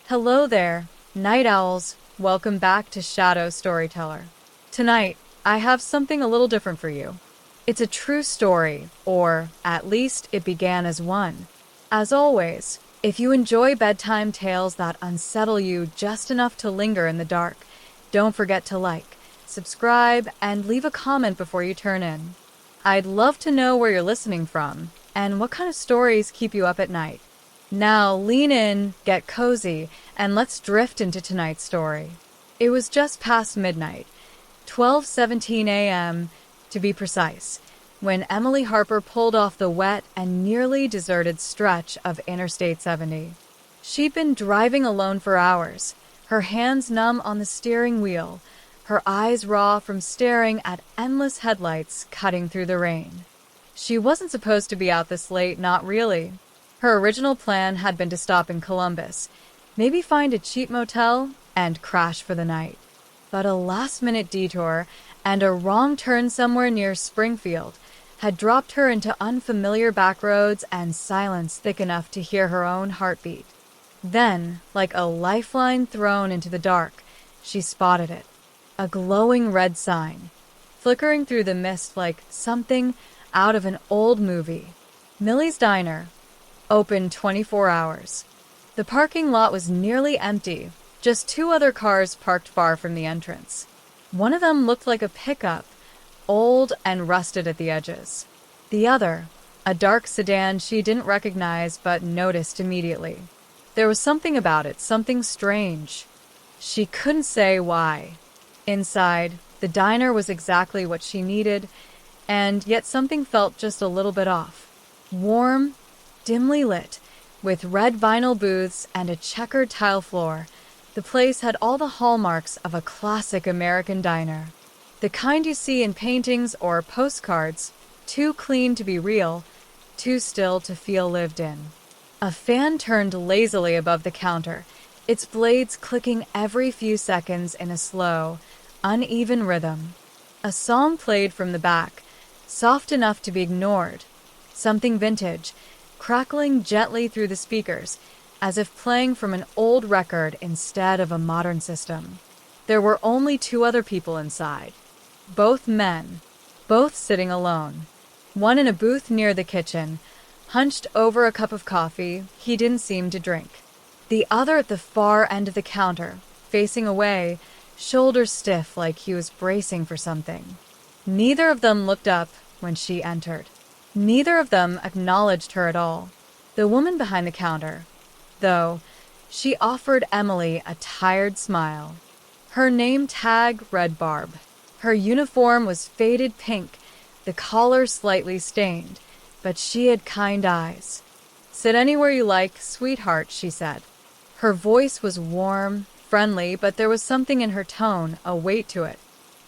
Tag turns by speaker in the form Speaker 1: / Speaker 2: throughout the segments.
Speaker 1: Hello there, night owls. Welcome back to Shadow Storyteller. Tonight, I have something a little different for you. It's a true story, or at least it began as one. As always, if you enjoy bedtime tales that unsettle you just enough to linger in the dark, don't forget to like, subscribe, and leave a comment before you turn in. I'd love to know where you're listening from and what kind of stories keep you up at night. Now lean in, get cozy, and let's drift into tonight's story. It was just past midnight, 12:17 a.m. to be precise, when Emily Harper pulled off the wet and nearly deserted stretch of Interstate 70. She'd been driving alone for hours, her hands numb on the steering wheel, her eyes raw from staring at endless headlights cutting through the rain. She wasn't supposed to be out this late, not really. Her original plan had been to stop in Columbus, maybe find a cheap motel, and crash for the night. But a last-minute detour and a wrong turn somewhere near Springfield had dropped her into unfamiliar back roads and silence thick enough to hear her own heartbeat. Then, like a lifeline thrown into the dark, she spotted it. A glowing red sign, flickering through the mist like something out of an old movie. Millie's Diner, open 24 hours. The parking lot was nearly empty, just two other cars parked far from the entrance. One of them looked like a pickup, old and rusted at the edges. The other, a dark sedan she didn't recognize but noticed immediately. There was something about it, something strange. She couldn't say why. Inside, the diner was exactly what she needed, and yet something felt just a little bit off. Warm, dimly lit, with red vinyl booths and a checkered tile floor, the place had all the hallmarks of a classic American diner. The kind you see in paintings or postcards, too clean to be real, too still to feel lived in. A fan turned lazily above the counter, its blades clicking every few seconds in a slow, uneven rhythm. A song played from the back, soft enough to be ignored, something vintage, crackling gently through the speakers, as if playing from an old record instead of a modern system. There were only two other people inside. Both men, both sitting alone. One in a booth near the kitchen, hunched over a cup of coffee he didn't seem to drink. The other at the far end of the counter, facing away, shoulders stiff like he was bracing for something. Neither of them looked up when she entered. Neither of them acknowledged her at all. The woman behind the counter, though, she offered Emily a tired smile. Her name tag read Barb. Her uniform was faded pink, the collar slightly stained, but she had kind eyes. "Sit anywhere you like, sweetheart," she said. Her voice was warm, friendly, but there was something in her tone, a weight to it.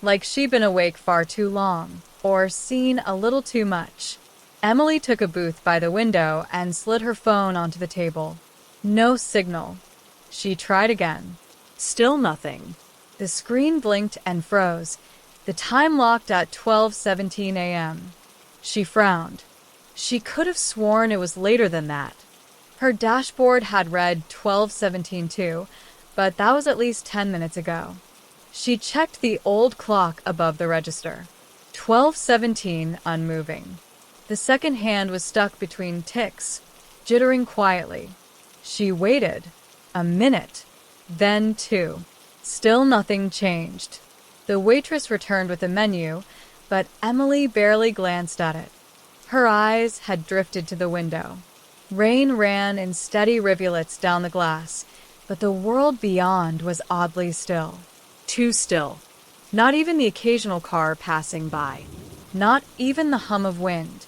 Speaker 1: Like she'd been awake far too long, or seen a little too much. Emily took a booth by the window and slid her phone onto the table. No signal. She tried again. Still nothing. The screen blinked and froze. The time locked at 12:17 a.m. She frowned. She could have sworn it was later than that. Her dashboard had read 12:17 too, but that was at least 10 minutes ago. She checked the old clock above the register. 12:17 unmoving. The second hand was stuck between ticks, jittering quietly. She waited. A minute. Then two. Still nothing changed. The waitress returned with a menu, but Emily barely glanced at it. Her eyes had drifted to the window. Rain ran in steady rivulets down the glass, but the world beyond was oddly still. Too still. Not even the occasional car passing by. Not even the hum of wind.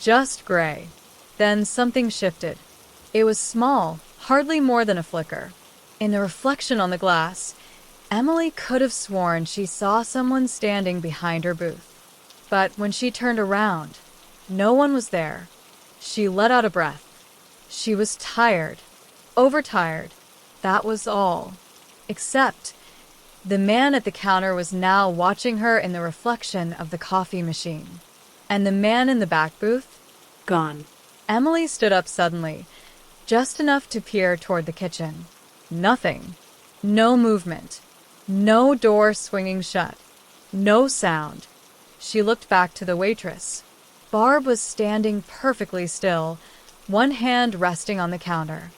Speaker 1: Just gray. Then something shifted. It was small, hardly more than a flicker. In the reflection on the glass, Emily could have sworn she saw someone standing behind her booth. But when she turned around, no one was there. She let out a breath. She was tired. Overtired. That was all. Except the man at the counter was now watching her in the reflection of the coffee machine. And the man in the back booth? Gone. Emily stood up suddenly, just enough to peer toward the kitchen. Nothing. No movement. No door swinging shut. No sound. She looked back to the waitress. Barb was standing perfectly still, one hand resting on the counter.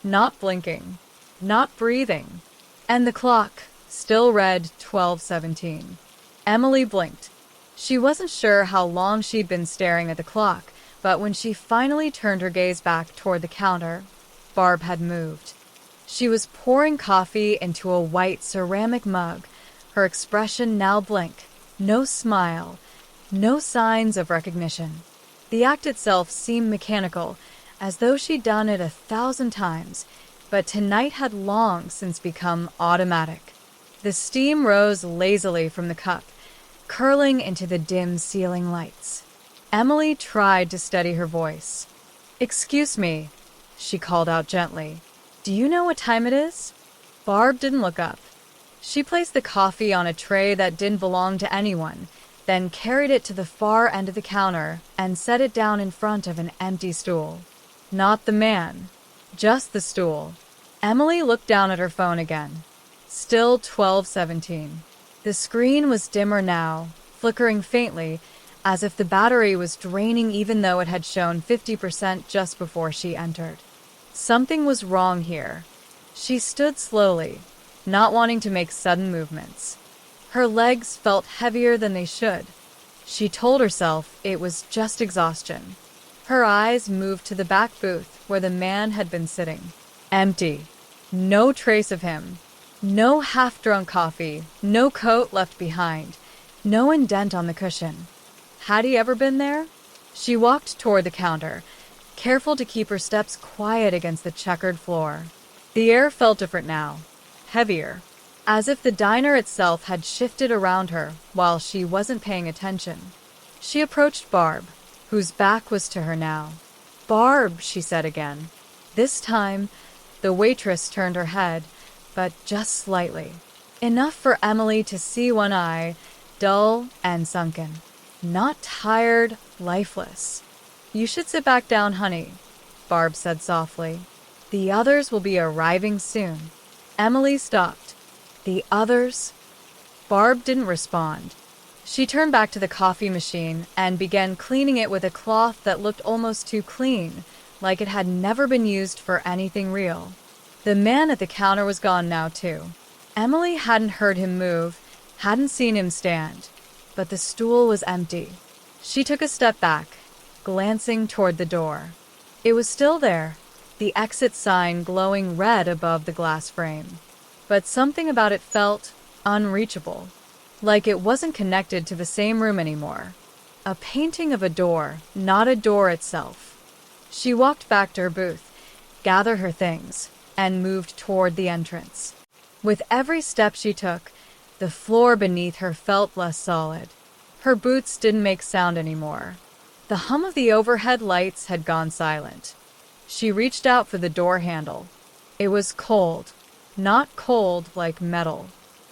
Speaker 1: Not blinking. Not breathing. And the clock still read 12:17. Emily blinked. She wasn't sure how long she'd been staring at the clock, but when she finally turned her gaze back toward the counter, Barb had moved. She was pouring coffee into a white ceramic mug, her expression now blank, no smile, no signs of recognition. The act itself seemed mechanical, as though she'd done it 1,000 times, but tonight had long since become automatic. The steam rose lazily from the cup, curling into the dim ceiling lights. Emily tried to steady her voice. "Excuse me," she called out gently. "Do you know what time it is?" Barb didn't look up. She placed the coffee on a tray that didn't belong to anyone, then carried it to the far end of the counter and set it down in front of an empty stool. Not the man, just the stool. Emily looked down at her phone again. Still 12:17. The screen was dimmer now, flickering faintly, as if the battery was draining even though it had shown 50% just before she entered. Something was wrong here. She stood slowly, not wanting to make sudden movements. Her legs felt heavier than they should. She told herself it was just exhaustion. Her eyes moved to the back booth where the man had been sitting. Empty. No trace of him. No half-drunk coffee, no coat left behind, no indent on the cushion. Had he ever been there? She walked toward the counter, careful to keep her steps quiet against the checkered floor. The air felt different now, heavier, as if the diner itself had shifted around her while she wasn't paying attention. She approached Barb, whose back was to her now. "Barb," she said again. This time, the waitress turned her head, but just slightly. Enough for Emily to see one eye, dull and sunken. Not tired, lifeless. "You should sit back down, honey," Barb said softly. "The others will be arriving soon." Emily stopped. The others? Barb didn't respond. She turned back to the coffee machine and began cleaning it with a cloth that looked almost too clean, like it had never been used for anything real. The man at the counter was gone now, too. Emily hadn't heard him move, hadn't seen him stand, but the stool was empty. She took a step back, glancing toward the door. It was still there, the exit sign glowing red above the glass frame. But something about it felt unreachable, like it wasn't connected to the same room anymore. A painting of a door, not a door itself. She walked back to her booth, gathered her things, and moved toward the entrance. With every step she took, the floor beneath her felt less solid. Her boots didn't make sound anymore. The hum of the overhead lights had gone silent. She reached out for the door handle. It was cold, not cold like metal,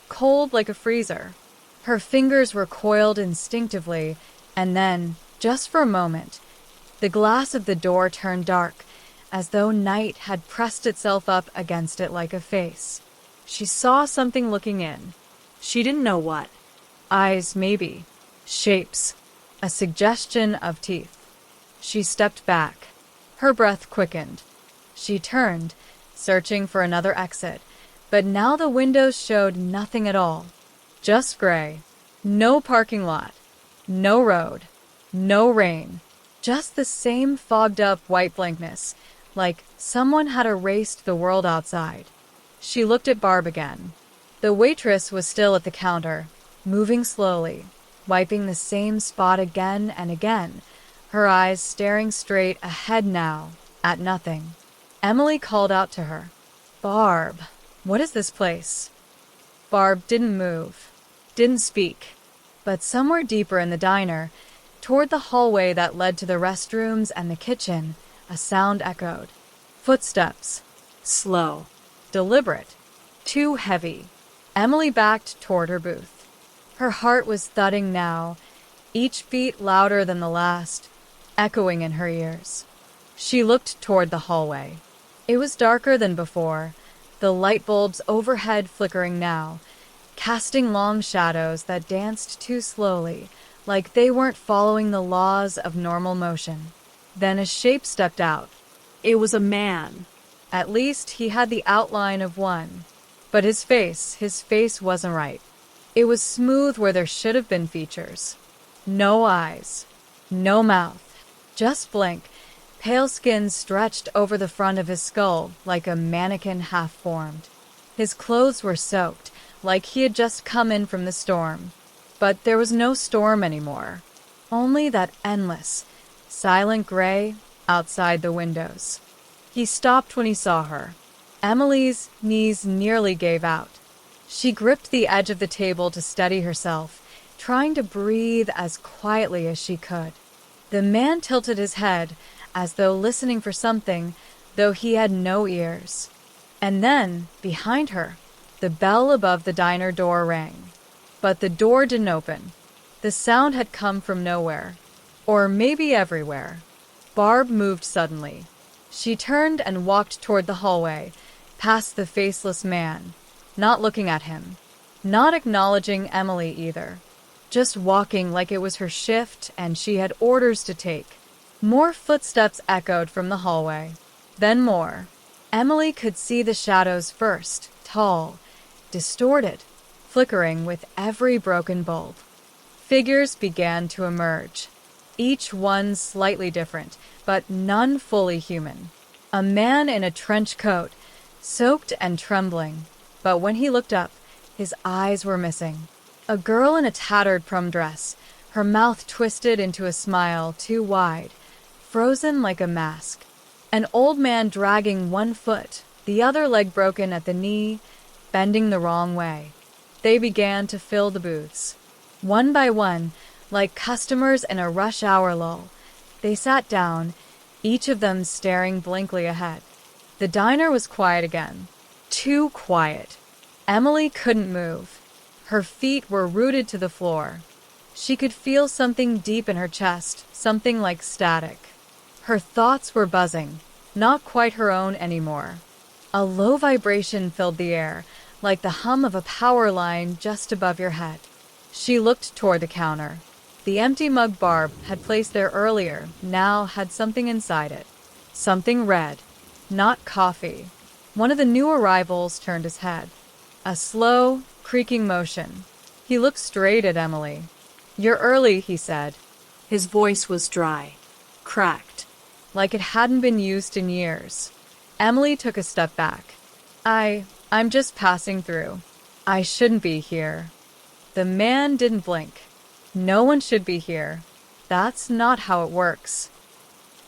Speaker 1: cold like a freezer. Her fingers were coiled instinctively, and then, just for a moment, the glass of the door turned dark, as though night had pressed itself up against it like a face. She saw something looking in. She didn't know what. Eyes, maybe. Shapes. A suggestion of teeth. She stepped back. Her breath quickened. She turned, searching for another exit, but now the windows showed nothing at all. Just gray. No parking lot. No road. No rain. Just the same fogged-up white blankness, like someone had erased the world outside. She looked at Barb again. The waitress was still at the counter, moving slowly, wiping the same spot again and again, her eyes staring straight ahead now, at nothing. Emily called out to her. "Barb, what is this place?" Barb didn't move, didn't speak, but somewhere deeper in the diner, toward the hallway that led to the restrooms and the kitchen, a sound echoed. Footsteps. Slow. Deliberate. Too heavy. Emily backed toward her booth. Her heart was thudding now, each beat louder than the last, echoing in her ears. She looked toward the hallway. It was darker than before, the light bulbs overhead flickering now, casting long shadows that danced too slowly, like they weren't following the laws of normal motion. Then a shape stepped out.
Speaker 2: It was a man.
Speaker 1: At least he had the outline of one. But his face wasn't right. It was smooth where there should have been features. No eyes, no mouth, just blank, pale skin stretched over the front of his skull like a mannequin half-formed. His clothes were soaked, like he had just come in from the storm. But there was no storm anymore. Only that endless, silent gray outside the windows. He stopped when he saw her. Emily's knees nearly gave out. She gripped the edge of the table to steady herself, trying to breathe as quietly as she could. The man tilted his head, as though listening for something, though he had no ears. And then, behind her, the bell above the diner door rang. But the door didn't open. The sound had come from nowhere. Or maybe everywhere. Barb moved suddenly. She turned and walked toward the hallway, past the faceless man, not looking at him, not acknowledging Emily either, just walking like it was her shift and she had orders to take. More footsteps echoed from the hallway, then more. Emily could see the shadows first, tall, distorted, flickering with every broken bulb. Figures began to emerge, each one slightly different, but none fully human. A man in a trench coat, soaked and trembling, but when he looked up, his eyes were missing. A girl in a tattered prom dress, her mouth twisted into a smile too wide, frozen like a mask. An old man dragging one foot, the other leg broken at the knee, bending the wrong way. They began to fill the booths. One by one, like customers in a rush hour lull, they sat down, each of them staring blankly ahead. The diner was quiet again. Too quiet. Emily couldn't move. Her feet were rooted to the floor. She could feel something deep in her chest, something like static. Her thoughts were buzzing, not quite her own anymore. A low vibration filled the air, like the hum of a power line just above your head. She looked toward the counter. The empty mug Barb had placed there earlier now had something inside it. Something red. Not coffee. One of the new arrivals turned his head. A slow, creaking motion. He looked straight at Emily. "You're early," he said.
Speaker 2: His voice was dry, cracked,
Speaker 1: like it hadn't been used in years. Emily took a step back. I'm just passing through. I shouldn't be here." The man didn't blink. "No one should be here. That's not how it works."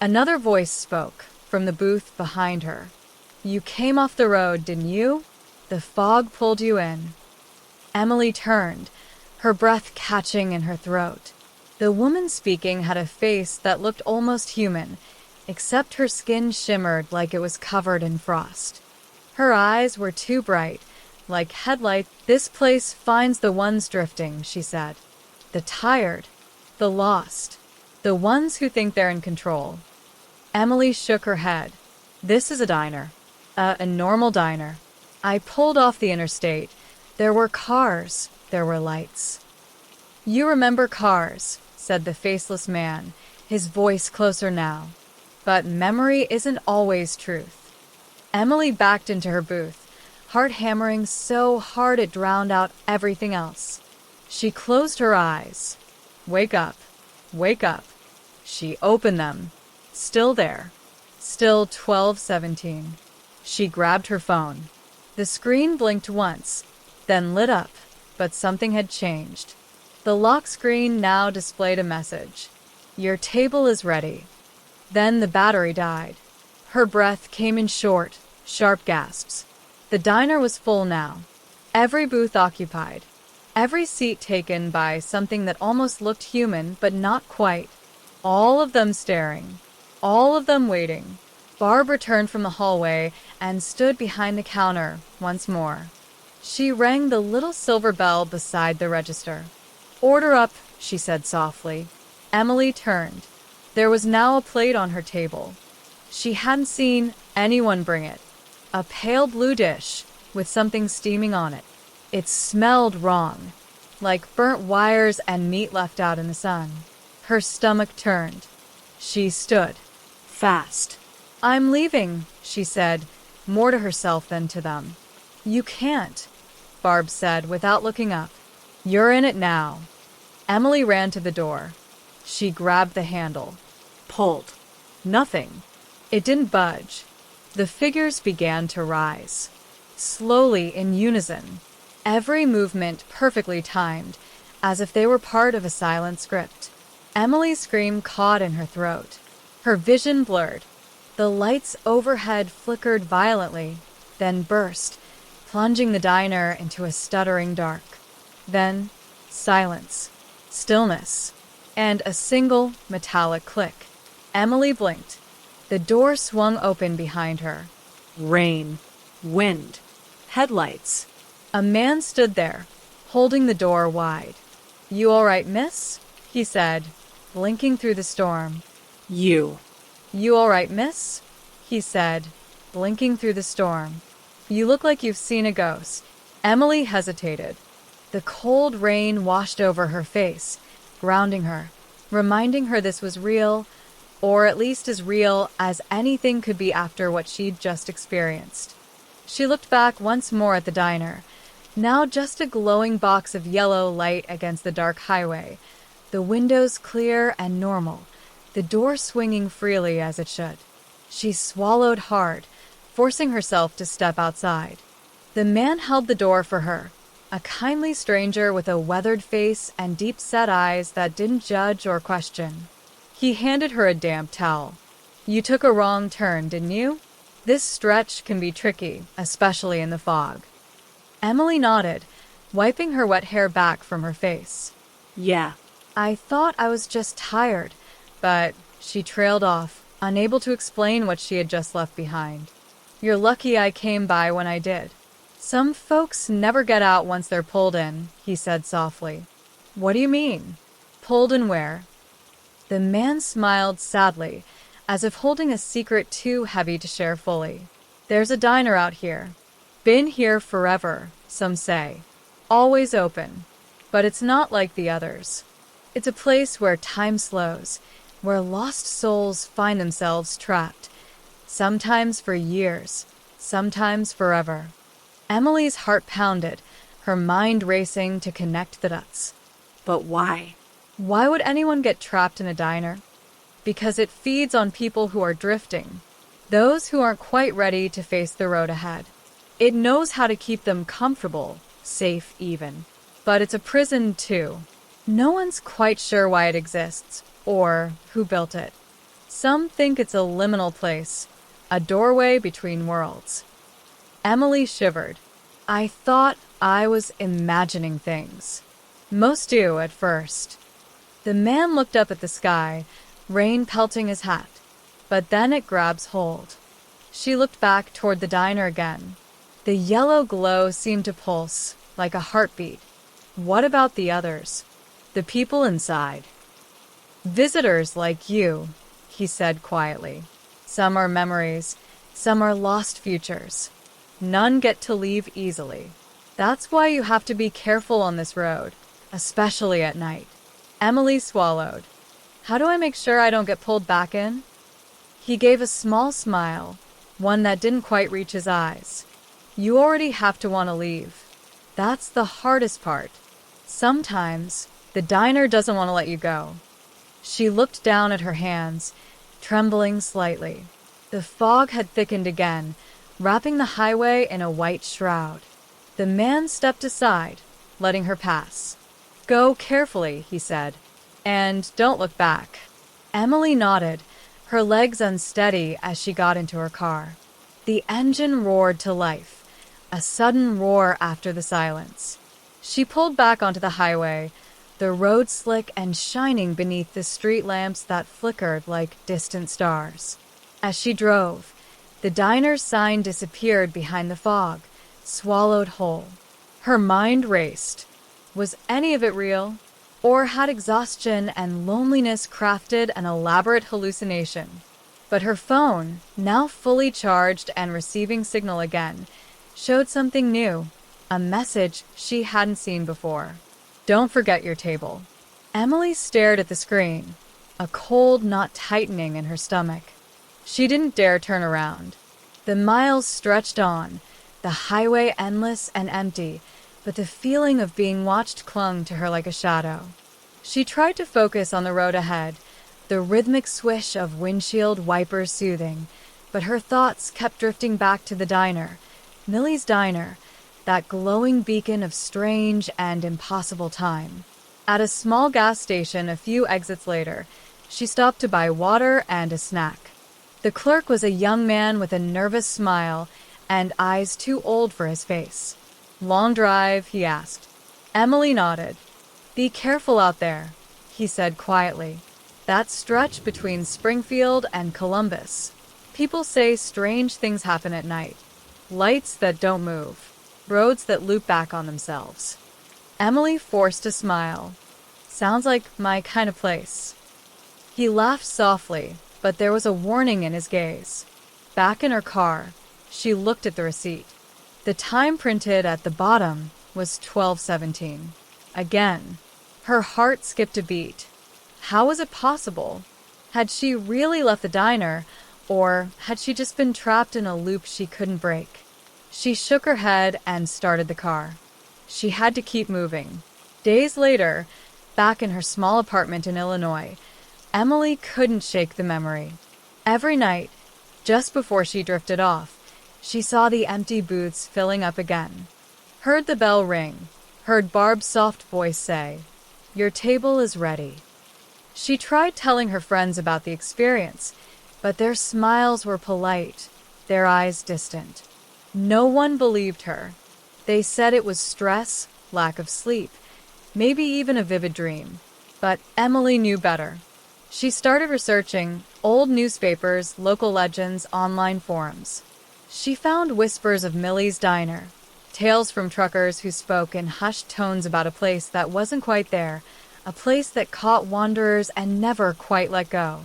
Speaker 1: Another voice spoke from the booth behind her. "You came off the road, didn't you? The fog pulled you in." Emily turned, her breath catching in her throat. The woman speaking had a face that looked almost human, except her skin shimmered like it was covered in frost. Her eyes were too bright, like headlights. "This place finds the ones drifting," she said. "The tired, the lost, the ones who think they're in control." Emily shook her head. "This is a diner. A normal diner. I pulled off the interstate. There were cars. There were lights." "You remember cars," said the faceless man, his voice closer now. "But memory isn't always truth." Emily backed into her booth, heart hammering so hard it drowned out everything else. She closed her eyes. "Wake up. Wake up." She opened them. Still there. Still 12:17. She grabbed her phone. The screen blinked once, then lit up, but something had changed. The lock screen now displayed a message. "Your table is ready." Then the battery died. Her breath came in short, sharp gasps. The diner was full now. Every booth occupied. Every seat taken by something that almost looked human, but not quite. All of them staring. All of them waiting. Barb returned from the hallway and stood behind the counter once more. She rang the little silver bell beside the register. "Order up," she said softly. Emily turned. There was now a plate on her table. She hadn't seen anyone bring it. A pale blue dish with something steaming on it. It smelled wrong, like burnt wires and meat left out in the sun. Her stomach turned. She stood.
Speaker 2: Fast.
Speaker 1: I'm leaving, she said, more to herself than to them. You can't, Barb said without looking up. You're in it now. Emily ran to the door. She grabbed the handle.
Speaker 2: Pulled.
Speaker 1: Nothing. It didn't budge. The figures began to rise. Slowly in unison. Every movement perfectly timed, as if they were part of a silent script. Emily's scream caught in her throat. Her vision blurred. The lights overhead flickered violently, then burst, plunging the diner into a stuttering dark. Then, silence, stillness, and a single metallic click. Emily blinked. The door swung open behind her.
Speaker 2: Rain. Wind. Headlights.
Speaker 1: A man stood there, holding the door wide. You all right, miss? He said, blinking through the storm.
Speaker 2: You.
Speaker 1: You all right, miss? He said, blinking through the storm. You look like you've seen a ghost. Emily hesitated. The cold rain washed over her face, grounding her, reminding her this was real, or at least as real as anything could be after what she'd just experienced. She looked back once more at the diner, now just a glowing box of yellow light against the dark highway, the windows clear and normal, the door swinging freely as it should. She swallowed hard, forcing herself to step outside. The man held the door for her, a kindly stranger with a weathered face and deep-set eyes that didn't judge or question. He handed her a damp towel. You took a wrong turn, didn't you? This stretch can be tricky, especially in the fog. Emily nodded, wiping her wet hair back from her face.
Speaker 2: Yeah.
Speaker 1: I thought I was just tired, but she trailed off, unable to explain what she had just left behind. You're lucky I came by when I did. Some folks never get out once they're pulled in, he said softly. What do you mean? Pulled in where? The man smiled sadly, as if holding a secret too heavy to share fully. There's a diner out here. Been here forever, some say. Always open. But it's not like the others. It's a place where time slows, where lost souls find themselves trapped. Sometimes for years, sometimes forever. Emily's heart pounded, her mind racing to connect the dots.
Speaker 2: But why?
Speaker 1: Why would anyone get trapped in a diner? Because it feeds on people who are drifting, those who aren't quite ready to face the road ahead. It knows how to keep them comfortable, safe even. But it's a prison too. No one's quite sure why it exists, or who built it. Some think it's a liminal place, a doorway between worlds. Emily shivered. I thought I was imagining things. Most do at first. The man looked up at the sky, rain pelting his hat, but then it grabs hold. She looked back toward the diner again. The yellow glow seemed to pulse, like a heartbeat. What about the others? The people inside? Visitors like you, he said quietly. Some are memories, some are lost futures. None get to leave easily. That's why you have to be careful on this road, especially at night. Emily swallowed. How do I make sure I don't get pulled back in? He gave a small smile, one that didn't quite reach his eyes. You already have to want to leave. That's the hardest part. Sometimes, the diner doesn't want to let you go. She looked down at her hands, trembling slightly. The fog had thickened again, wrapping the highway in a white shroud. The man stepped aside, letting her pass. Go carefully, he said, and don't look back. Emily nodded, her legs unsteady as she got into her car. The engine roared to life, a sudden roar after the silence. She pulled back onto the highway, the road slick and shining beneath the street lamps that flickered like distant stars. As she drove, the diner's sign disappeared behind the fog, swallowed whole. Her mind raced. Was any of it real? Or had exhaustion and loneliness crafted an elaborate hallucination? But her phone, now fully charged and receiving signal again, showed something new, a message she hadn't seen before. Don't forget your table. Emily stared at the screen, a cold knot tightening in her stomach. She didn't dare turn around. The miles stretched on, the highway endless and empty, but the feeling of being watched clung to her like a shadow. She tried to focus on the road ahead, the rhythmic swish of windshield wipers soothing, but her thoughts kept drifting back to the diner, Millie's diner, that glowing beacon of strange and impossible time. At a small gas station a few exits later, she stopped to buy water and a snack. The clerk was a young man with a nervous smile and eyes too old for his face. "Long drive?" he asked. Emily nodded. "Be careful out there," he said quietly. "That stretch between Springfield and Columbus. People say strange things happen at night. Lights that don't move. Roads that loop back on themselves." Emily forced a smile. "Sounds like my kind of place." He laughed softly, but there was a warning in his gaze. Back in her car, she looked at the receipt. The time printed at the bottom was 12:17. Again, her heart skipped a beat. How was it possible? Had she really left the diner, or had she just been trapped in a loop she couldn't break? She shook her head and started the car. She had to keep moving. Days later, back in her small apartment in Illinois, Emily couldn't shake the memory. Every night, just before she drifted off, she saw the empty booths filling up again. Heard the bell ring, heard Barb's soft voice say, "Your table is ready." She tried telling her friends about the experience, but their smiles were polite, their eyes distant. No one believed her. They said it was stress, lack of sleep, maybe even a vivid dream. But Emily knew better. She started researching old newspapers, local legends, online forums. She found whispers of Millie's diner, tales from truckers who spoke in hushed tones about a place that wasn't quite there, a place that caught wanderers and never quite let go.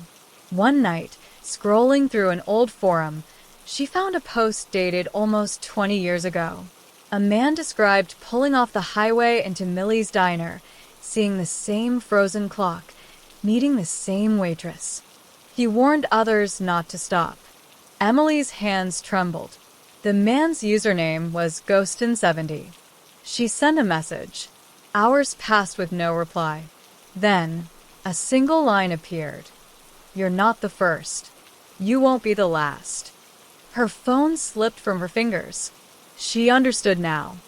Speaker 1: One night, scrolling through an old forum, she found a post dated almost 20 years ago. A man described pulling off the highway into Millie's diner, seeing the same frozen clock, meeting the same waitress. He warned others not to stop. Emily's hands trembled. The man's username was Ghostin70. She sent a message. Hours passed with no reply. Then, a single line appeared. "You're not the first. You won't be the last." Her phone slipped from her fingers. She understood now.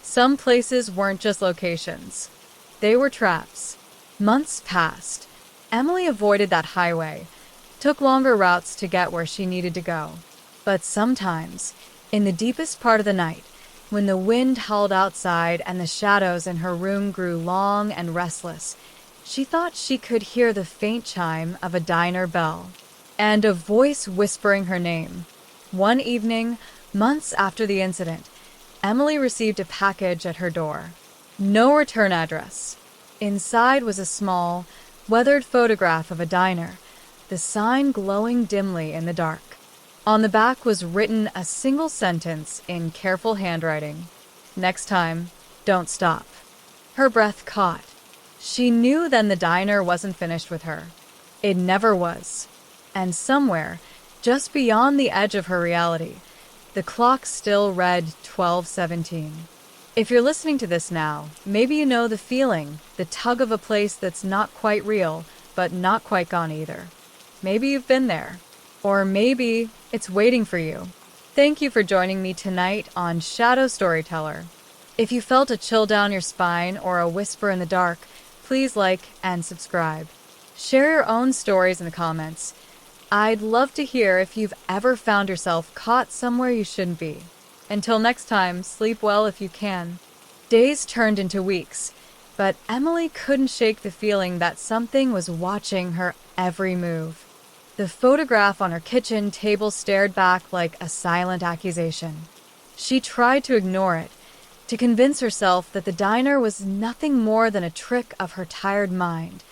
Speaker 1: Some places weren't just locations. They were traps. Months passed. Emily avoided that highway, took longer routes to get where she needed to go. But sometimes, in the deepest part of the night, when the wind howled outside and the shadows in her room grew long and restless, she thought she could hear the faint chime of a diner bell and a voice whispering her name. One evening, months after the incident, Emily received a package at her door. No return address. Inside was a small, weathered photograph of a diner, the sign glowing dimly in the dark. On the back was written a single sentence in careful handwriting. "Next time, don't stop." Her breath caught. She knew then the diner wasn't finished with her. It never was. And somewhere, just beyond the edge of her reality, the clock still read 12:17. If you're listening to this now, maybe you know the feeling, the tug of a place that's not quite real, but not quite gone either. Maybe you've been there. Or maybe it's waiting for you. Thank you for joining me tonight on Shadow Storyteller. If you felt a chill down your spine or a whisper in the dark, please like and subscribe. Share your own stories in the comments. I'd love to hear if you've ever found yourself caught somewhere you shouldn't be. Until next time, sleep well if you can. Days turned into weeks, but Emily couldn't shake the feeling that something was watching her every move. The photograph on her kitchen table stared back like a silent accusation. She tried to ignore it, to convince herself that the diner was nothing more than a trick of her tired mind,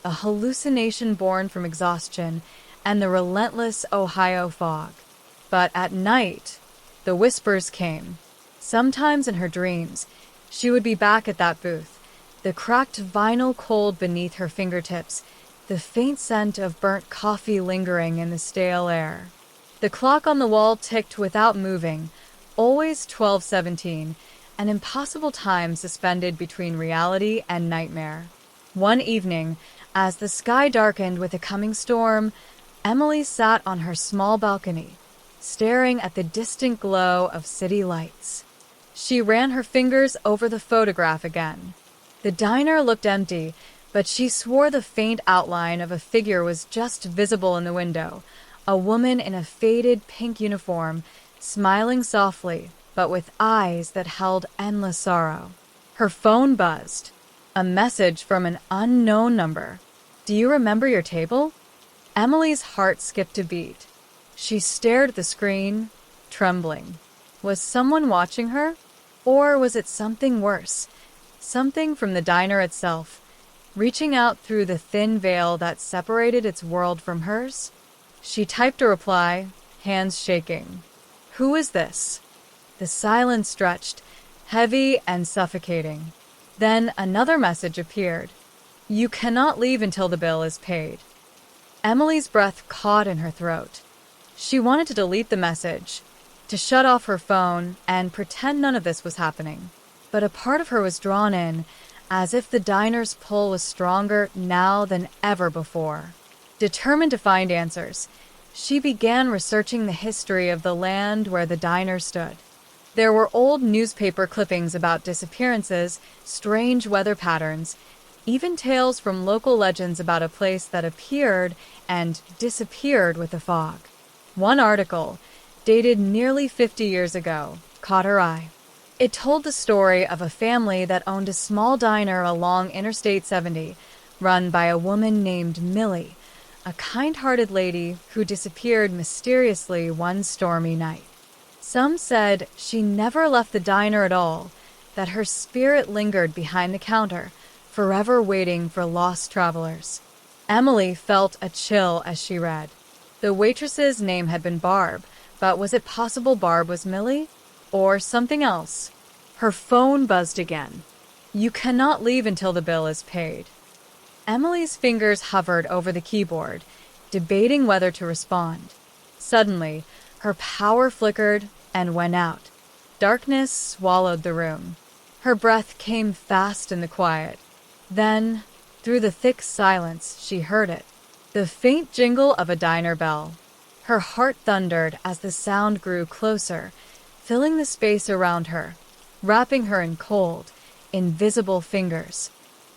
Speaker 1: a hallucination born from exhaustion and the relentless Ohio fog. But at night, the whispers came. Sometimes in her dreams, she would be back at that booth, the cracked vinyl cold beneath her fingertips, the faint scent of burnt coffee lingering in the stale air. The clock on the wall ticked without moving, always 12:17, an impossible time suspended between reality and nightmare. One evening, as the sky darkened with a coming storm, Emily sat on her small balcony, staring at the distant glow of city lights. She ran her fingers over the photograph again. The diner looked empty, but she swore the faint outline of a figure was just visible in the window, a woman in a faded pink uniform, smiling softly, but with eyes that held endless sorrow. Her phone buzzed. A message from an unknown number. "Do you remember your table?" Emily's heart skipped a beat. She stared at the screen, trembling. Was someone watching her? Or was it something worse? Something from the diner itself, reaching out through the thin veil that separated its world from hers? She typed a reply, hands shaking. "Who is this?" The silence stretched, heavy and suffocating. Then another message appeared. "You cannot leave until the bill is paid." Emily's breath caught in her throat. She wanted to delete the message, to shut off her phone and pretend none of this was happening. But a part of her was drawn in, as if the diner's pull was stronger now than ever before. Determined to find answers, she began researching the history of the land where the diner stood. There were old newspaper clippings about disappearances, strange weather patterns, even tales from local legends about a place that appeared and disappeared with the fog. One article, dated nearly 50 years ago, caught her eye. It told the story of a family that owned a small diner along Interstate 70, run by a woman named Millie, a kind-hearted lady who disappeared mysteriously one stormy night. Some said she never left the diner at all, that her spirit lingered behind the counter, forever waiting for lost travelers. Emily felt a chill as she read. The waitress's name had been Barb, but was it possible Barb was Millie? Or something else? Her phone buzzed again. "You cannot leave until the bill is paid." Emily's fingers hovered over the keyboard, debating whether to respond. Suddenly, her power flickered and went out. Darkness swallowed the room. Her breath came fast in the quiet. Then, through the thick silence, she heard it. The faint jingle of a diner bell. Her heart thundered as the sound grew closer, filling the space around her, wrapping her in cold, invisible fingers.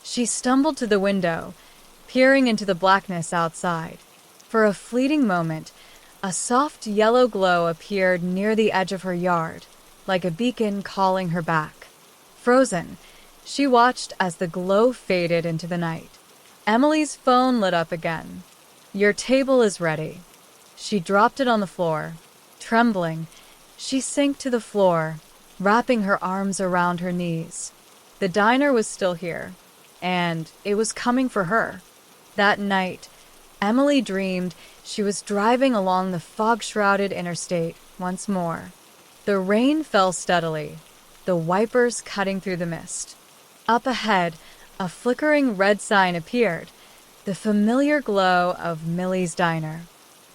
Speaker 1: She stumbled to the window, peering into the blackness outside. For a fleeting moment, a soft yellow glow appeared near the edge of her yard, like a beacon calling her back. Frozen, she watched as the glow faded into the night. Emily's phone lit up again. "Your table is ready." She dropped it on the floor. Trembling, she sank to the floor, wrapping her arms around her knees. The diner was still here, and it was coming for her. That night, Emily dreamed she was driving along the fog-shrouded interstate once more. The rain fell steadily, the wipers cutting through the mist. Up ahead, a flickering red sign appeared, the familiar glow of Millie's diner.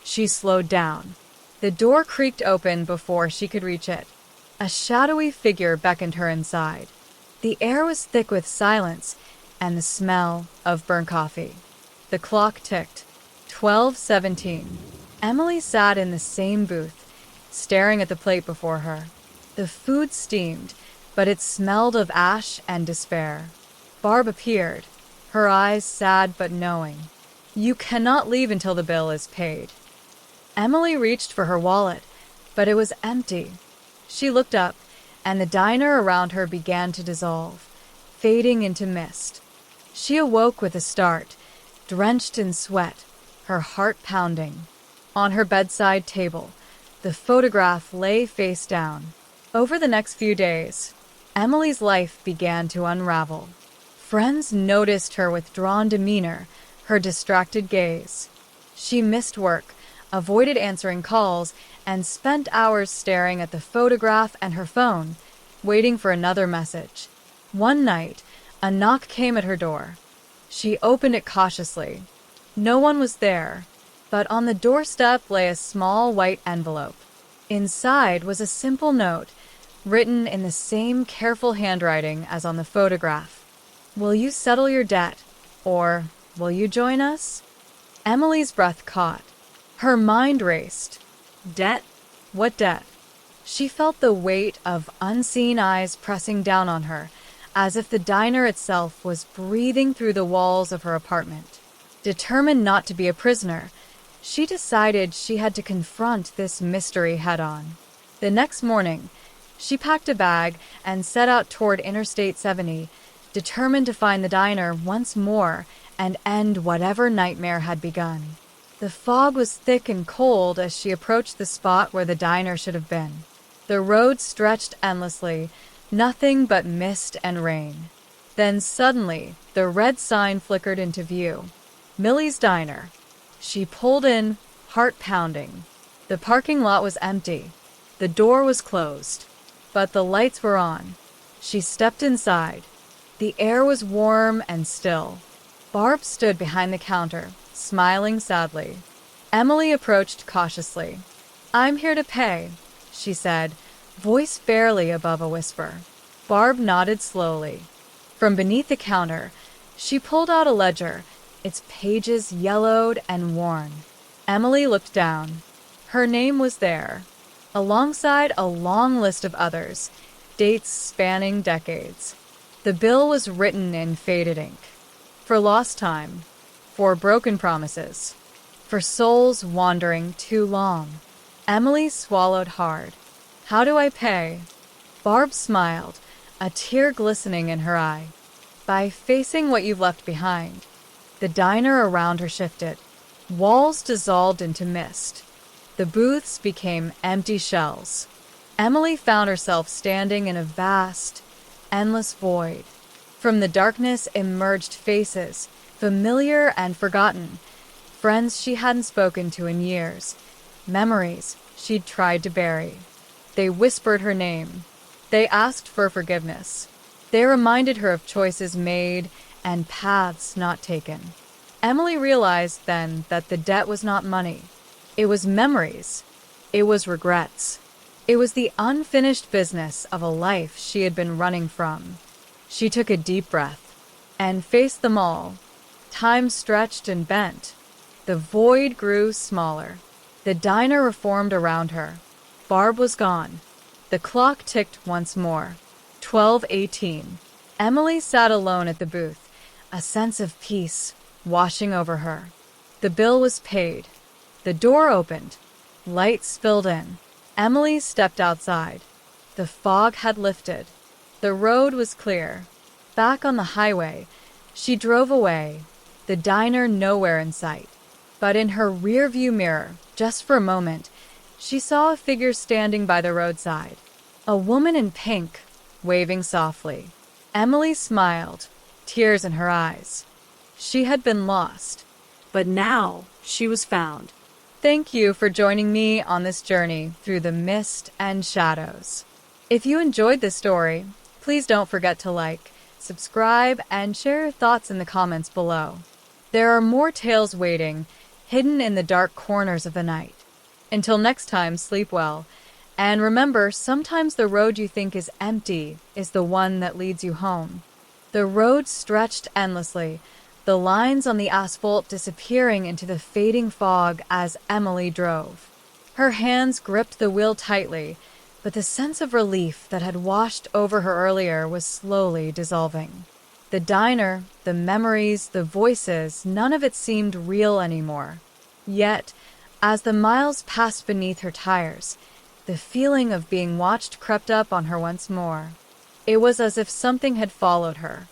Speaker 1: She slowed down. The door creaked open before she could reach it. A shadowy figure beckoned her inside. The air was thick with silence and the smell of burnt coffee. The clock ticked. 12:17. Emily sat in the same booth, staring at the plate before her. The food steamed, but it smelled of ash and despair. Barb appeared, her eyes sad but knowing. "You cannot leave until the bill is paid." Emily reached for her wallet, but it was empty. She looked up, and the diner around her began to dissolve, fading into mist. She awoke with a start, drenched in sweat, her heart pounding. On her bedside table, the photograph lay face down. Over the next few days, Emily's life began to unravel. Friends noticed her withdrawn demeanor, her distracted gaze. She missed work, avoided answering calls, and spent hours staring at the photograph and her phone, waiting for another message. One night, a knock came at her door. She opened it cautiously. No one was there, but on the doorstep lay a small white envelope. Inside was a simple note, written in the same careful handwriting as on the photograph. "Will you settle your debt? Or will you join us?" Emily's breath caught. Her mind raced.
Speaker 2: Debt?
Speaker 1: What debt? She felt the weight of unseen eyes pressing down on her, as if the diner itself was breathing through the walls of her apartment. Determined not to be a prisoner, she decided she had to confront this mystery head-on. The next morning, she packed a bag and set out toward Interstate 70, determined to find the diner once more and end whatever nightmare had begun. The fog was thick and cold as she approached the spot where the diner should have been. The road stretched endlessly, nothing but mist and rain. Then suddenly, the red sign flickered into view. Millie's Diner. She pulled in, heart pounding. The parking lot was empty. The door was closed, but the lights were on. She stepped inside. The air was warm and still. Barb stood behind the counter, smiling sadly. Emily approached cautiously. "I'm here to pay," she said, voice barely above a whisper. Barb nodded slowly. From beneath the counter, she pulled out a ledger, its pages yellowed and worn. Emily looked down. Her name was there, alongside a long list of others, dates spanning decades. The bill was written in faded ink. For lost time, for broken promises, for souls wandering too long. Emily swallowed hard. "How do I pay?" Barb smiled, a tear glistening in her eye. "By facing what you've left behind." The diner around her shifted. Walls dissolved into mist. The booths became empty shells. Emily found herself standing in a vast, endless void. From the darkness emerged faces, familiar and forgotten, friends she hadn't spoken to in years, memories she'd tried to bury. They whispered her name. They asked for forgiveness. They reminded her of choices made and paths not taken. Emily realized then that the debt was not money. It was memories. It was regrets. It was the unfinished business of a life she had been running from. She took a deep breath and faced them all. Time stretched and bent. The void grew smaller. The diner reformed around her. Barb was gone. The clock ticked once more. 12:18. Emily sat alone at the booth, a sense of peace washing over her. The bill was paid. The door opened. Light spilled in. Emily stepped outside. The fog had lifted. The road was clear. Back on the highway, she drove away, the diner nowhere in sight. But in her rearview mirror, just for a moment, she saw a figure standing by the roadside. A woman in pink, waving softly. Emily smiled, tears in her eyes. She had been lost,
Speaker 2: But now she was found.
Speaker 1: Thank you for joining me on this journey through the mist and shadows. If you enjoyed this story, please don't forget to like, subscribe, and share your thoughts in the comments below. There are more tales waiting, hidden in the dark corners of the night. Until next time, sleep well. And remember, sometimes the road you think is empty is the one that leads you home. The road stretched endlessly, the lines on the asphalt disappearing into the fading fog as Emily drove. Her hands gripped the wheel tightly, but the sense of relief that had washed over her earlier was slowly dissolving. The diner, the memories, the voices, none of it seemed real anymore. Yet, as the miles passed beneath her tires, the feeling of being watched crept up on her once more. It was as if something had followed her.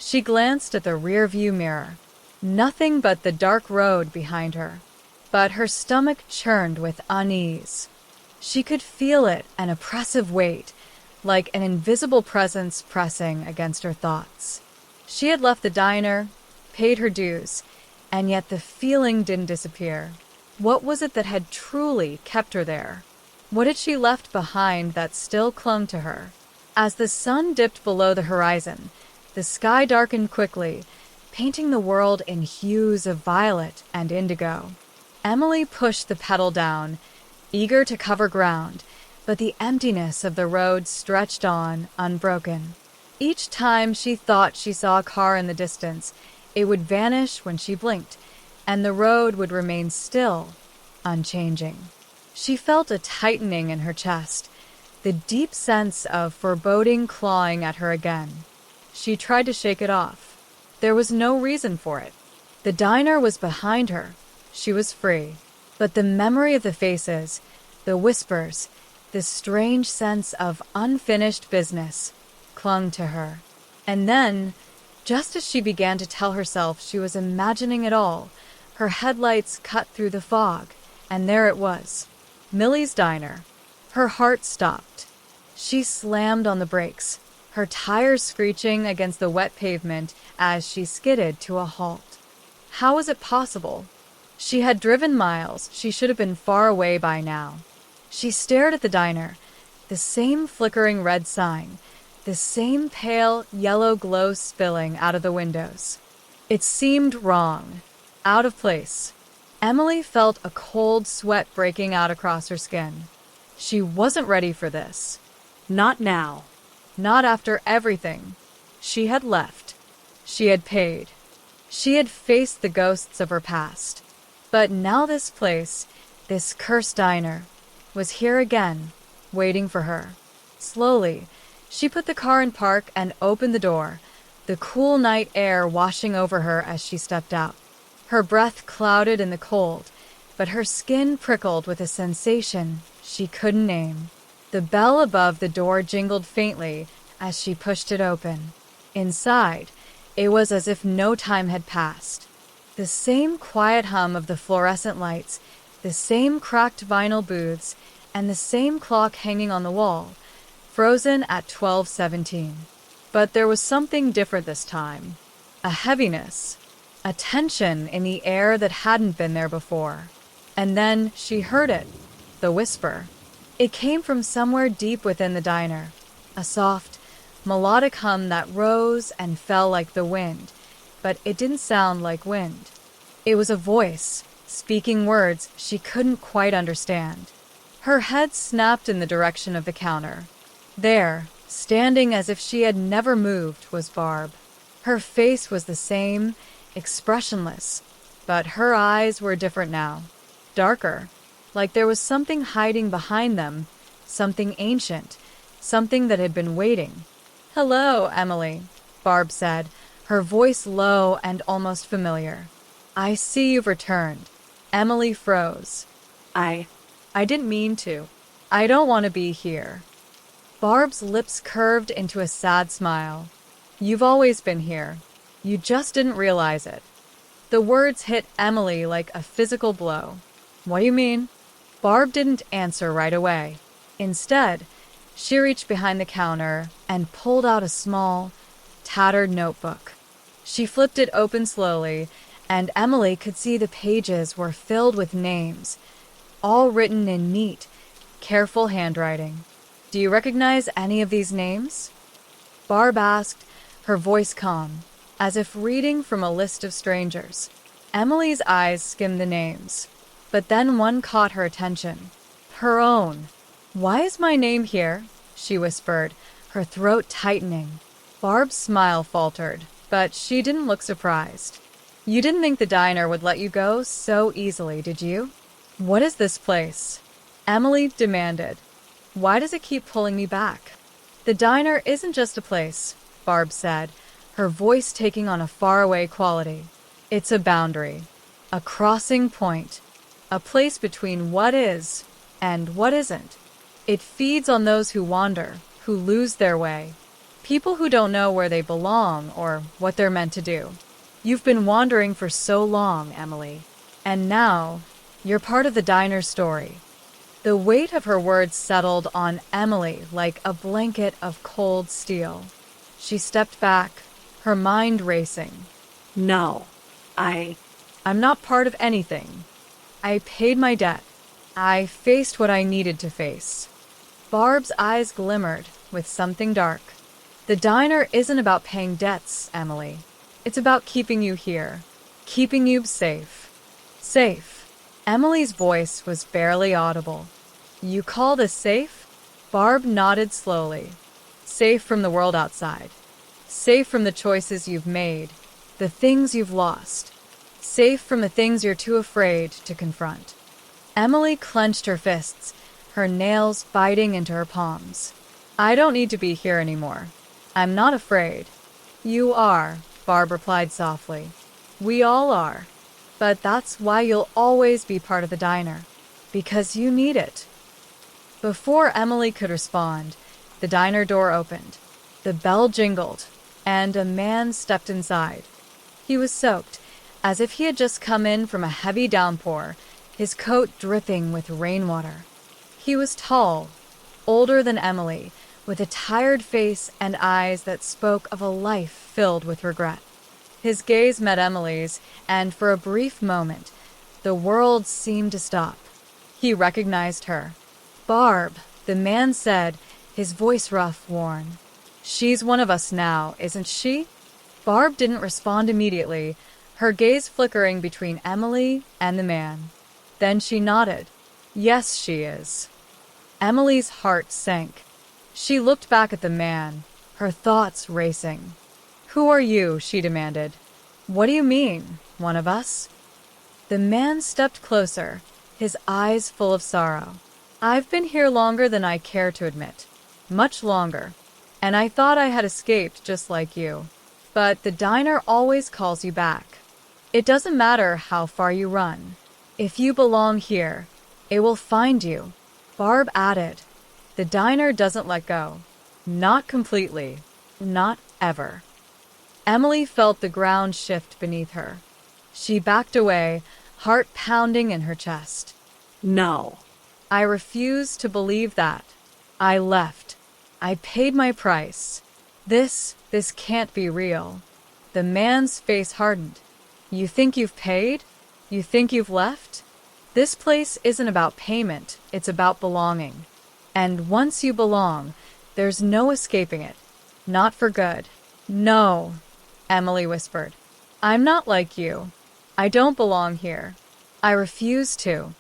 Speaker 1: She glanced at the rearview mirror. Nothing but the dark road behind her. But her stomach churned with unease. She could feel it, an oppressive weight, like an invisible presence pressing against her thoughts. She had left the diner, paid her dues, And yet the feeling didn't disappear. What was it that had truly kept her there? What had she left behind that still clung to her? As the sun dipped below the horizon, the sky darkened quickly, painting the world in hues of violet and indigo. Emily pushed the pedal down, eager to cover ground, but the emptiness of the road stretched on, unbroken. Each time she thought she saw a car in the distance, it would vanish when she blinked, and the road would remain still, unchanging. She felt a tightening in her chest, the deep sense of foreboding clawing at her again. She tried to shake it off. There was no reason for it. The diner was behind her. She was free. But the memory of the faces, the whispers, the strange sense of unfinished business clung to her. And then, just as she began to tell herself she was imagining it all, her headlights cut through the fog, and there it was, Millie's diner. Her heart stopped. She slammed on the brakes, her tires screeching against the wet pavement as she skidded to a halt. How was it possible? She had driven miles. She should have been far away by now. She stared at the diner, the same flickering red sign, the same pale yellow glow spilling out of the windows. It seemed wrong, out of place. Emily felt a cold sweat breaking out across her skin. She wasn't ready for this.
Speaker 2: Not now.
Speaker 1: Not after everything. She had left. She had paid. She had faced the ghosts of her past. But now this place, this cursed diner, was here again, waiting for her. Slowly, she put the car in park and opened the door, the cool night air washing over her as she stepped out. Her breath clouded in the cold, but her skin prickled with a sensation she couldn't name. The bell above the door jingled faintly as she pushed it open. Inside, it was as if no time had passed. The same quiet hum of the fluorescent lights, the same cracked vinyl booths, and the same clock hanging on the wall, frozen at 12:17. But there was something different this time. A heaviness, a tension in the air that hadn't been there before. And then she heard it, the whisper. It came from somewhere deep within the diner, a soft, melodic hum that rose and fell like the wind, but it didn't sound like wind. It was a voice, speaking words she couldn't quite understand. Her head snapped in the direction of the counter. There, standing as if she had never moved, was Barb. Her face was the same, expressionless, but her eyes were different now, darker, like there was something hiding behind them, something ancient, something that had been waiting. "Hello, Emily," Barb said, her voice low and almost familiar. "I see you've returned." Emily froze.
Speaker 2: I
Speaker 1: didn't mean to. I don't want to be here." Barb's lips curved into a sad smile. "You've always been here. You just didn't realize it." The words hit Emily like a physical blow. "What do you mean?" Barb didn't answer right away. Instead, she reached behind the counter and pulled out a small, tattered notebook. She flipped it open slowly, and Emily could see the pages were filled with names, all written in neat, careful handwriting. "Do you recognize any of these names?" Barb asked, her voice calm, as if reading from a list of strangers. Emily's eyes skimmed the names, but then one caught her attention. Her own. "Why is my name here?" she whispered, her throat tightening. Barb's smile faltered, but she didn't look surprised. "You didn't think the diner would let you go so easily, did you?" "What is this place?" Emily demanded. "Why does it keep pulling me back?" "The diner isn't just a place," Barb said, her voice taking on a faraway quality. "It's a boundary, a crossing point, a place between what is and what isn't. It feeds on those who wander, who lose their way, people who don't know where they belong or what they're meant to do. You've been wandering for so long, Emily, and now you're part of the diner's story." The weight of her words settled on Emily like a blanket of cold steel. She stepped back, her mind racing.
Speaker 2: No. I
Speaker 1: I'm not part of anything. I paid my debt. I faced what I needed to face. Barb's eyes glimmered with something dark. The diner isn't about paying debts, Emily. It's about keeping you here, keeping you safe. Safe. Emily's voice was barely audible. You call this safe? Barb nodded slowly. Safe from the world outside. Safe from the choices you've made, the things you've lost. Safe from the things you're too afraid to confront. Emily clenched her fists, her nails biting into her palms. I don't need to be here anymore. I'm not afraid. You are, Barb replied softly. We all are. But that's why you'll always be part of the diner. Because you need it. Before Emily could respond, the diner door opened. The bell jingled, and a man stepped inside. He was soaked, as if he had just come in from a heavy downpour, his coat dripping with rainwater. He was tall, older than Emily, with a tired face and eyes that spoke of a life filled with regret. His gaze met Emily's, and for a brief moment, the world seemed to stop. He recognized her. Barb, the man said, his voice rough, worn. She's one of us now, isn't she? Barb didn't respond immediately, her gaze flickering between Emily and the man. Then she nodded. Yes, she is. Emily's heart sank. She looked back at the man, her thoughts racing. Who are you? She demanded. What do you mean, one of us? The man stepped closer, his eyes full of sorrow. I've been here longer than I care to admit. Much longer. And I thought I had escaped just like you. But the diner always calls you back. It doesn't matter how far you run. If you belong here, it will find you. Barb added, the diner doesn't let go. Not completely. Not ever. Emily felt the ground shift beneath her. She backed away, heart pounding in her chest.
Speaker 2: No.
Speaker 1: I refuse to believe that. I left. I paid my price. This can't be real. The man's face hardened. You think you've paid? You think you've left? This place isn't about payment, it's about belonging. And once you belong, there's no escaping it. Not for good. No, Emily whispered. I'm not like you. I don't belong here. I refuse to.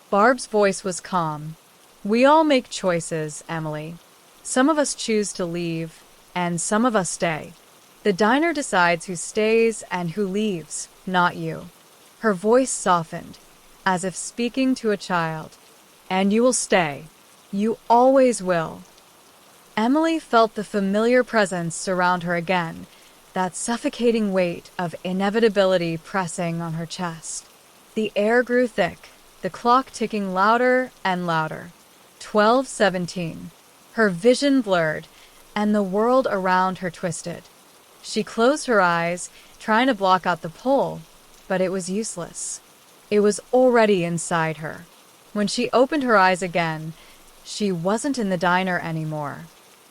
Speaker 1: Barb's voice was calm. We all make choices, Emily. Some of us choose to leave, and some of us stay. The diner decides who stays and who leaves, not you. Her voice softened, as if speaking to a child. And you will stay. You always will. Emily felt the familiar presence surround her again, that suffocating weight of inevitability pressing on her chest. The air grew thick, the clock ticking louder and louder. 12:17. Her vision blurred, and the world around her twisted. She closed her eyes, trying to block out the pull, but it was useless. It was already inside her. When she opened her eyes again, she wasn't in the diner anymore.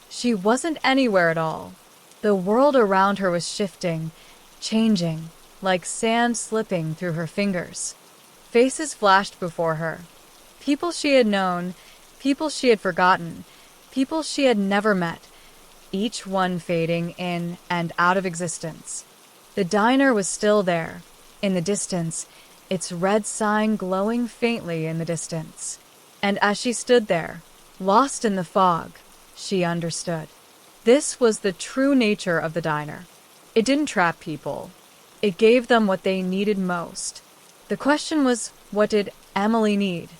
Speaker 1: She wasn't anywhere at all. The world around her was shifting, changing, like sand slipping through her fingers. Faces flashed before her. People she had known, people she had forgotten, people she had never met, each one fading in and out of existence. The diner was still there, in the distance, its red sign glowing faintly in the distance. And as she stood there, lost in the fog, she understood. This was the true nature of the diner. It didn't trap people. It gave them what they needed most. The question was, what did Emily need?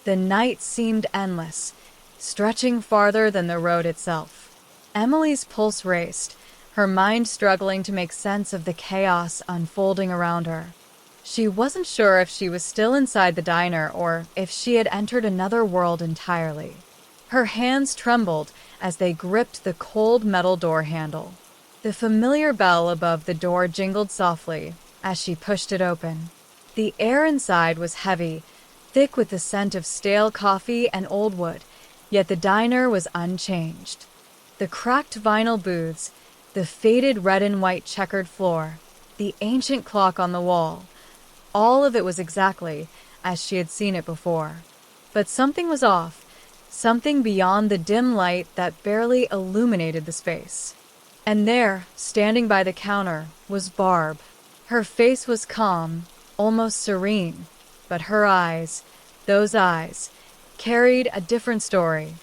Speaker 1: The night seemed endless, stretching farther than the road itself. Emily's pulse raced, her mind struggling to make sense of the chaos unfolding around her. She wasn't sure if she was still inside the diner or if she had entered another world entirely. Her hands trembled as they gripped the cold metal door handle. The familiar bell above the door jingled softly as she pushed it open. The air inside was heavy, thick with the scent of stale coffee and old wood, yet the diner was unchanged. The cracked vinyl booths, the faded red and white checkered floor, the ancient clock on the wall, All of it was exactly as she had seen it before. But something was off, something beyond the dim light that barely illuminated the space. And there, standing by the counter, was Barb. Her face was calm, almost serene, but her eyes, those eyes, carried a different story.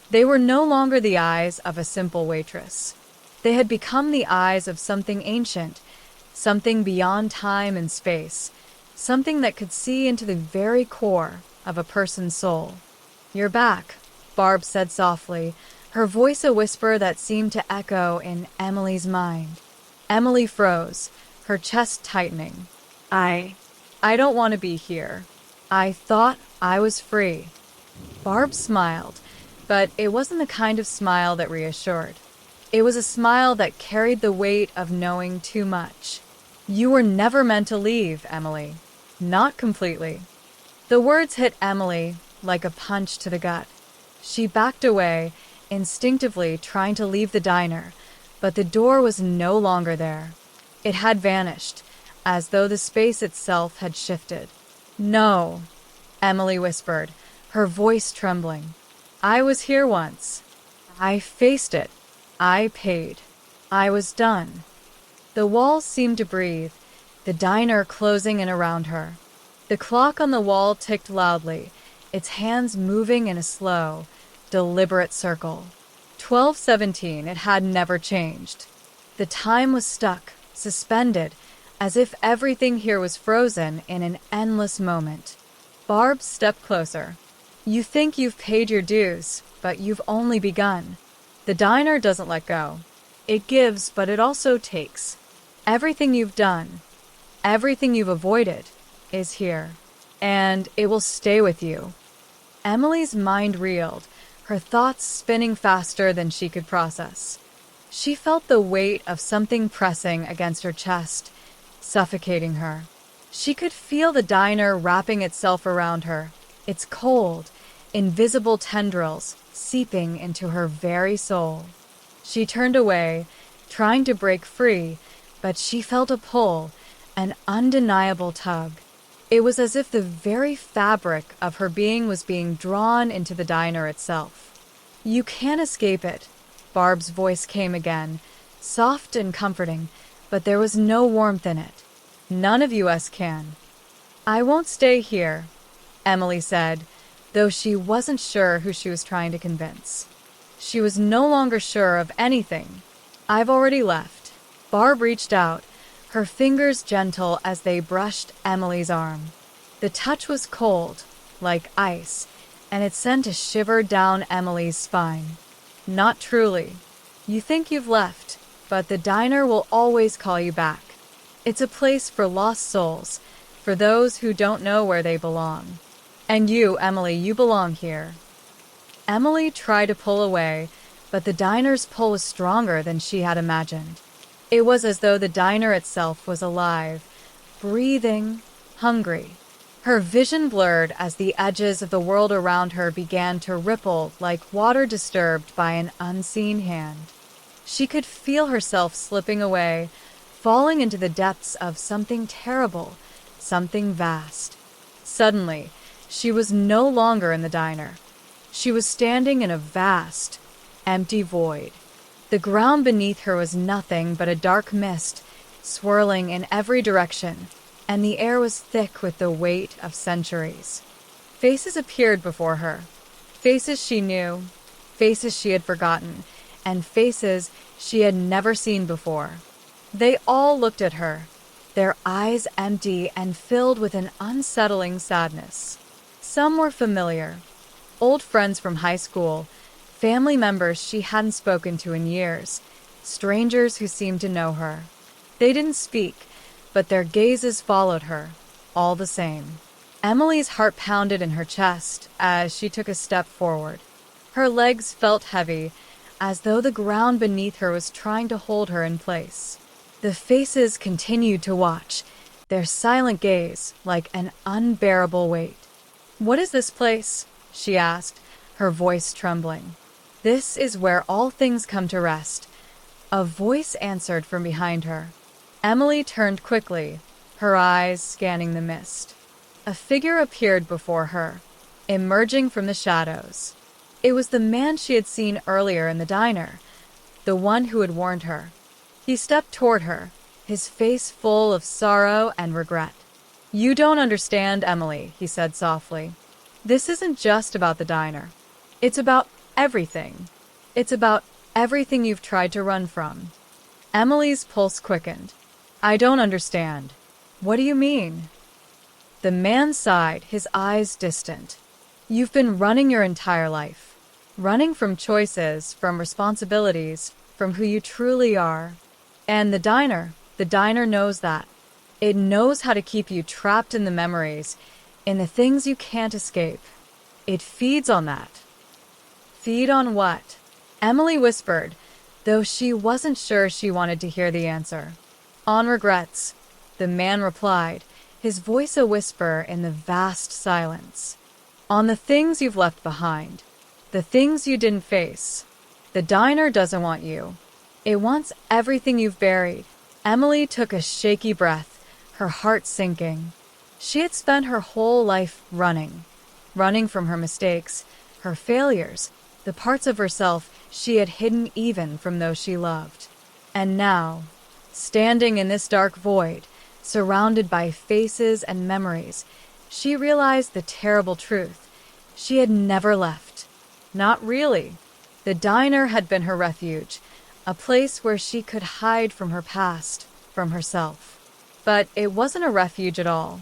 Speaker 1: They were no longer the eyes of a simple waitress. They had become the eyes of something ancient, something beyond time and space, something that could see into the very core of a person's soul. "You're back," Barb said softly, her voice a whisper that seemed to echo in Emily's mind. Emily froze, her chest tightening.
Speaker 2: I
Speaker 1: "I don't want to be here. I thought I was free." Barb smiled, but it wasn't the kind of smile that reassured. It was a smile that carried the weight of knowing too much. "You were never meant to leave, Emily. Not completely." The words hit Emily like a punch to the gut. She backed away, instinctively trying to leave the diner, but the door was no longer there. It had vanished, as though the space itself had shifted. "No," Emily whispered, her voice trembling. "I was here once. I faced it. I paid. I was done." The walls seemed to breathe, the diner closing in around her. The clock on the wall ticked loudly, its hands moving in a slow, deliberate circle. 12:17, it had never changed. The time was stuck, suspended, as if everything here was frozen in an endless moment. Barb stepped closer. "You think you've paid your dues, but you've only begun. The diner doesn't let go. It gives, but it also takes. Everything you've done, everything you've avoided, is here. And it will stay with you." Emily's mind reeled, her thoughts spinning faster than she could process. She felt the weight of something pressing against her chest, suffocating her. She could feel the diner wrapping itself around her, its cold, invisible tendrils seeping into her very soul. She turned away, trying to break free, but she felt a pull, an undeniable tug. It was as if the very fabric of her being was being drawn into the diner itself. "You can't escape it," Barb's voice came again, soft and comforting, but there was no warmth in it. "None of us can." "I won't stay here," Emily said, though she wasn't sure who she was trying to convince. She was no longer sure of anything. "I've already left." Barb reached out, her fingers gentle as they brushed Emily's arm. The touch was cold, like ice, and it sent a shiver down Emily's spine. "Not truly. You think you've left, but the diner will always call you back. It's a place for lost souls, for those who don't know where they belong. And you, Emily, you belong here." Emily tried to pull away, but the diner's pull was stronger than she had imagined. It was as though the diner itself was alive, breathing, hungry. Her vision blurred as the edges of the world around her began to ripple like water disturbed by an unseen hand. She could feel herself slipping away, falling into the depths of something terrible, something vast. Suddenly, she was no longer in the diner. She was standing in a vast, empty void. The ground beneath her was nothing but a dark mist, swirling in every direction, and the air was thick with the weight of centuries. Faces appeared before her. Faces she knew, faces she had forgotten, and faces she had never seen before. They all looked at her, their eyes empty and filled with an unsettling sadness. Some were familiar, old friends from high school, family members she hadn't spoken to in years, strangers who seemed to know her. They didn't speak, but their gazes followed her, all the same. Emily's heart pounded in her chest as she took a step forward. Her legs felt heavy, as though the ground beneath her was trying to hold her in place. The faces continued to watch, their silent gaze like an unbearable weight. "What is this place?" she asked, her voice trembling. "This is where all things come to rest," a voice answered from behind her. Emily turned quickly, her eyes scanning the mist. A figure appeared before her, emerging from the shadows. It was the man she had seen earlier in the diner, the one who had warned her. He stepped toward her, his face full of sorrow and regret. "You don't understand, Emily," he said softly. "This isn't just about the diner. It's about everything. It's about everything you've tried to run from." Emily's pulse quickened. "I don't understand. What do you mean?" The man sighed, his eyes distant. "You've been running your entire life. Running from choices, from responsibilities, from who you truly are. And the diner knows that. It knows how to keep you trapped in the memories, in the things you can't escape. It feeds on that." "Feed on what?" Emily whispered, though she wasn't sure she wanted to hear the answer. "On regrets," the man replied, his voice a whisper in the vast silence. "On the things you've left behind, the things you didn't face. The diner doesn't want you. It wants everything you've buried." Emily took a shaky breath, her heart sinking. She had spent her whole life running from her mistakes, her failures, the parts of herself she had hidden even from those she loved. And now, standing in this dark void, surrounded by faces and memories, she realized the terrible truth. She had never left. Not really. The diner had been her refuge, a place where she could hide from her past, from herself. But it wasn't a refuge at all.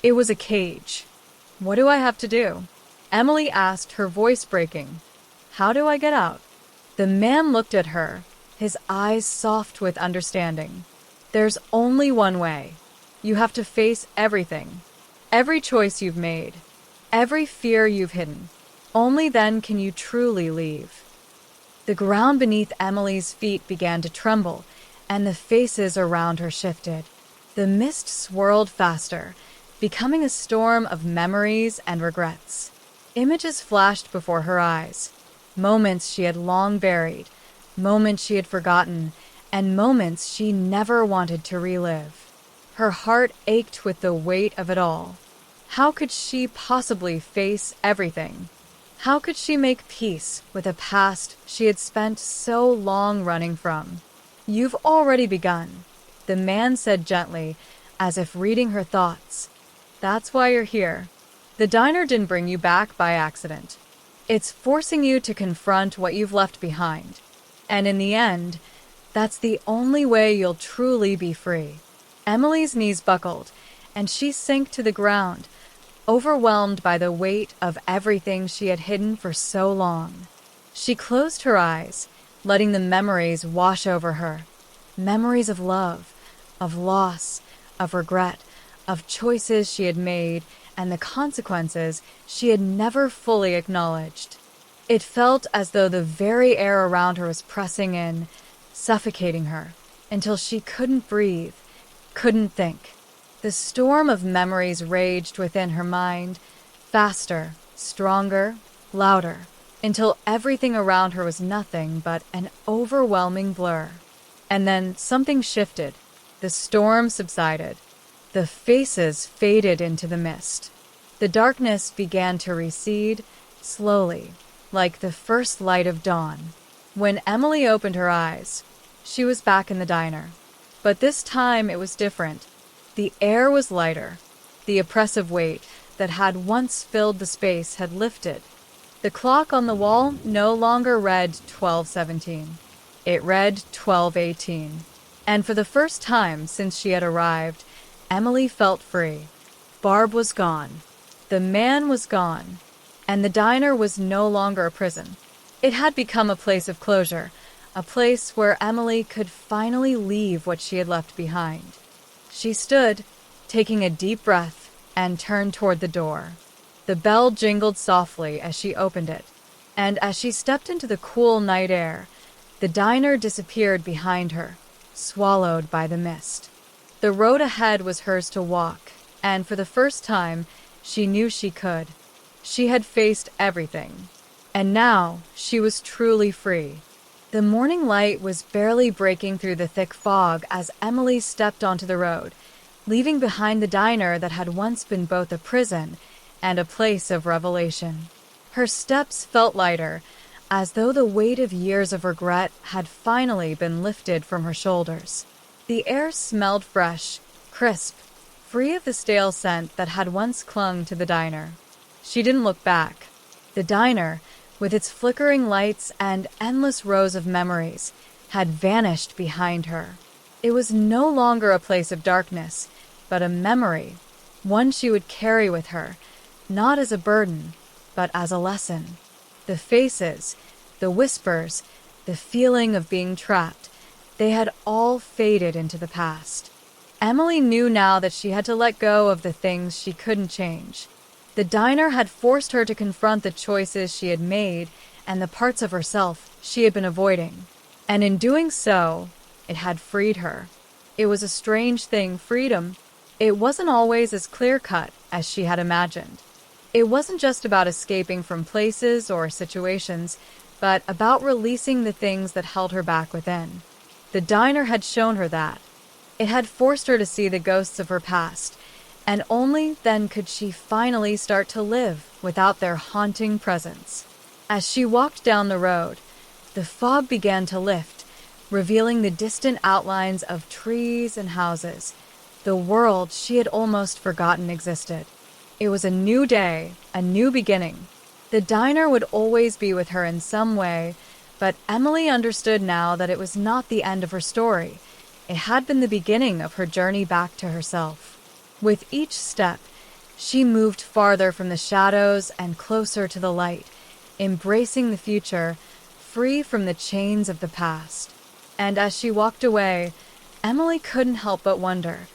Speaker 1: It was a cage. "What do I have to do?" Emily asked, her voice breaking. "How do I get out?" The man looked at her, his eyes soft with understanding. "There's only one way. You have to face everything. Every choice you've made. Every fear you've hidden. Only then can you truly leave." The ground beneath Emily's feet began to tremble, and the faces around her shifted. The mist swirled faster, becoming a storm of memories and regrets. Images flashed before her eyes. Moments she had long buried, moments she had forgotten, and moments she never wanted to relive. Her heart ached with the weight of it all. How could she possibly face everything? How could she make peace with a past she had spent so long running from? "You've already begun," the man said gently, as if reading her thoughts. "That's why you're here. The diner didn't bring you back by accident. It's forcing you to confront what you've left behind. And in the end, that's the only way you'll truly be free." Emily's knees buckled, and she sank to the ground, overwhelmed by the weight of everything she had hidden for so long. She closed her eyes, letting the memories wash over her. Memories of love, of loss, of regret, of choices she had made, and the consequences she had never fully acknowledged. It felt as though the very air around her was pressing in, suffocating her, until she couldn't breathe, couldn't think. The storm of memories raged within her mind, faster, stronger, louder, until everything around her was nothing but an overwhelming blur. And then something shifted. The storm subsided. The faces faded into the mist. The darkness began to recede, slowly, like the first light of dawn. When Emily opened her eyes, she was back in the diner. But this time it was different. The air was lighter. The oppressive weight that had once filled the space had lifted. The clock on the wall no longer read 12:17. It read 12:18. And for the first time since she had arrived, Emily felt free. Barb was gone. The man was gone. And the diner was no longer a prison. It had become a place of closure, a place where Emily could finally leave what she had left behind. She stood, taking a deep breath, and turned toward the door. The bell jingled softly as she opened it, and as she stepped into the cool night air, the diner disappeared behind her, swallowed by the mist. The road ahead was hers to walk, and for the first time, she knew she could. She had faced everything, and now she was truly free. The morning light was barely breaking through the thick fog as Emily stepped onto the road, leaving behind the diner that had once been both a prison and a place of revelation. Her steps felt lighter, as though the weight of years of regret had finally been lifted from her shoulders. The air smelled fresh, crisp, free of the stale scent that had once clung to the diner. She didn't look back. The diner, with its flickering lights and endless rows of memories, had vanished behind her. It was no longer a place of darkness, but a memory, one she would carry with her, not as a burden, but as a lesson. The faces, the whispers, the feeling of being trapped, they had all faded into the past. Emily knew now that she had to let go of the things she couldn't change. The diner had forced her to confront the choices she had made and the parts of herself she had been avoiding. And in doing so, it had freed her. It was a strange thing, freedom. It wasn't always as clear-cut as she had imagined. It wasn't just about escaping from places or situations, but about releasing the things that held her back within. The diner had shown her that. It had forced her to see the ghosts of her past, and only then could she finally start to live without their haunting presence. As she walked down the road, the fog began to lift, revealing the distant outlines of trees and houses, the world she had almost forgotten existed. It was a new day, a new beginning. The diner would always be with her in some way, but Emily understood now that it was not the end of her story. It had been the beginning of her journey back to herself. With each step, she moved farther from the shadows and closer to the light, embracing the future, free from the chains of the past. And as she walked away, Emily couldn't help but wonder,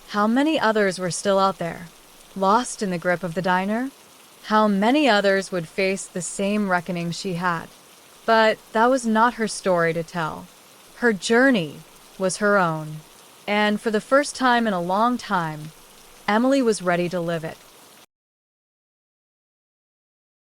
Speaker 1: how many others were still out there, lost in the grip of the diner? How many others would face the same reckoning she had? But that was not her story to tell. Her journey was her own. And for the first time in a long time, Emily was ready to live it.